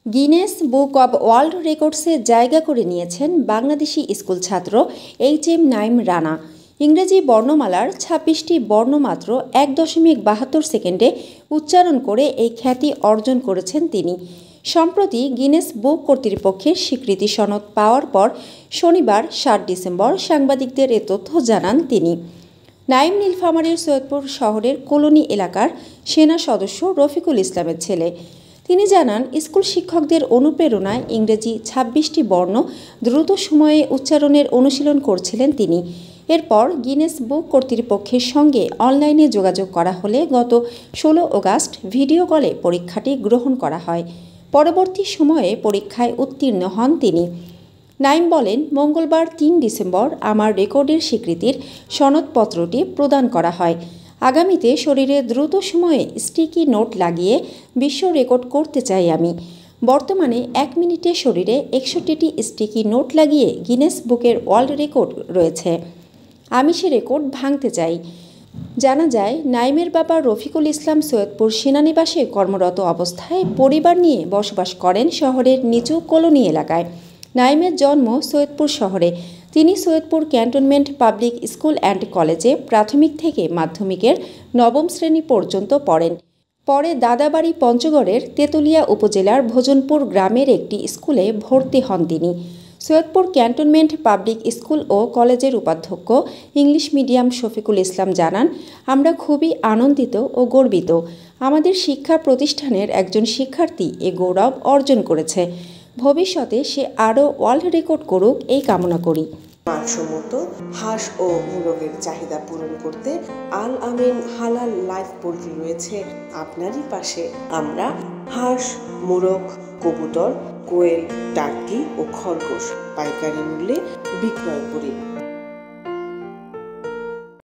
Guinness book of world রেকর্ডসে জায়গা করে নিয়েছেন বাংলাদেশি স্কুল ছাত্র এইচ.এম. নাঈম রানা। ইংরেজি বর্ণমালার ২৬টি বর্ণ মাত্র ১.৭২ সেকেন্ডে উচ্চারণ করে এই খ্যাতি অর্জন করেছেন তিনি। সম্প্রতি গিনেস বুক কর্তৃপক্ষের স্বীকৃতি সনদ পাওয়ার পর শনিবার ৭ ডিসেম্বর সাংবাদিকদের এ তথ্য জানান তিনি। নাঈম নীলফামারীর সৈয়দপুর শহরের কলোনি এলাকার সেনা সদস্য রফিকুল ইসলামের ছেলে। তিনি জানান, স্কুল শিক্ষকদের অনুপ্রেরণায় ইংরেজি ২৬টি বর্ণ দ্রুত সময়ে উচ্চারণের অনুশীলন করছিলেন তিনি। এরপর গিনেস বুক কর্তৃপক্ষের সঙ্গে অনলাইনে যোগাযোগ করা হলে গত ১৬ আগস্ট ভিডিও কলে পরীক্ষাটি গ্রহণ করা হয়। পরবর্তী সময়ে পরীক্ষায় উত্তীর্ণ হন তিনি। নাঈম বলেন, মঙ্গলবার ৩ ডিসেম্বর আমার রেকর্ডের স্বীকৃতির সনদপত্রটি প্রদান করা হয়। আগামীতে শরীরে দ্রুত সময়ে স্টিকি নোট লাগিয়ে বিশ্ব রেকর্ড করতে চাই আমি। বর্তমানে ১ মিনিটে শরীরে ৬১টি স্টিকি নোট লাগিয়ে গিনেস বুকের ওয়ার্ল্ড রেকর্ড রয়েছে। আমি সে রেকর্ড ভাঙতে চাই। জানা যায়, নাঈমের বাবা রফিকুল ইসলাম সৈয়দপুর সেনানিবাসে কর্মরত অবস্থায় পরিবার নিয়ে বসবাস করেন শহরের নিচু কলোনি এলাকায়। নাঈমের জন্ম সৈয়দপুর শহরে। তিনি Saidpur cantonment public school and কলেজে প্রাথমিক থেকে মাধ্যমিকের ৯ম শ্রেণী পর্যন্ত পড়েন। পরে দাদাবাড়ি পঞ্চগড়ের তেঁতুলিয়া উপজেলার ভোজনপুর গ্রামের একটি স্কুলে ভর্তি হন তিনি। সৈয়দপুর ক্যান্টনমেন্ট পাবলিক স্কুল ও কলেজের উপাধ্যক্ষ ইংলিশ মিডিয়াম শফিকুল ইসলাম জানান, আমরা খুবই আনন্দিত ও গর্বিত। আমাদের শিক্ষা প্রতিষ্ঠানের একজন শিক্ষার্থী এ গৌরব অর্জন করেছে। ভবিষ্যতে সে আরও ওয়ার্ল্ড রেকর্ড করুক এই কামনা করি। মানসম্মত হাঁস ও মোরগের চাহিদা পূরণ করতে আল আমিন হালাল লাইফ পোল্ট্রি রয়েছে আপনারই পাশে। আমরা হাঁস, মোরগ, কবুতর, কোয়েল, টার্কি ও খরগোশ পাইকারি মূল্যে বিক্রয় করি।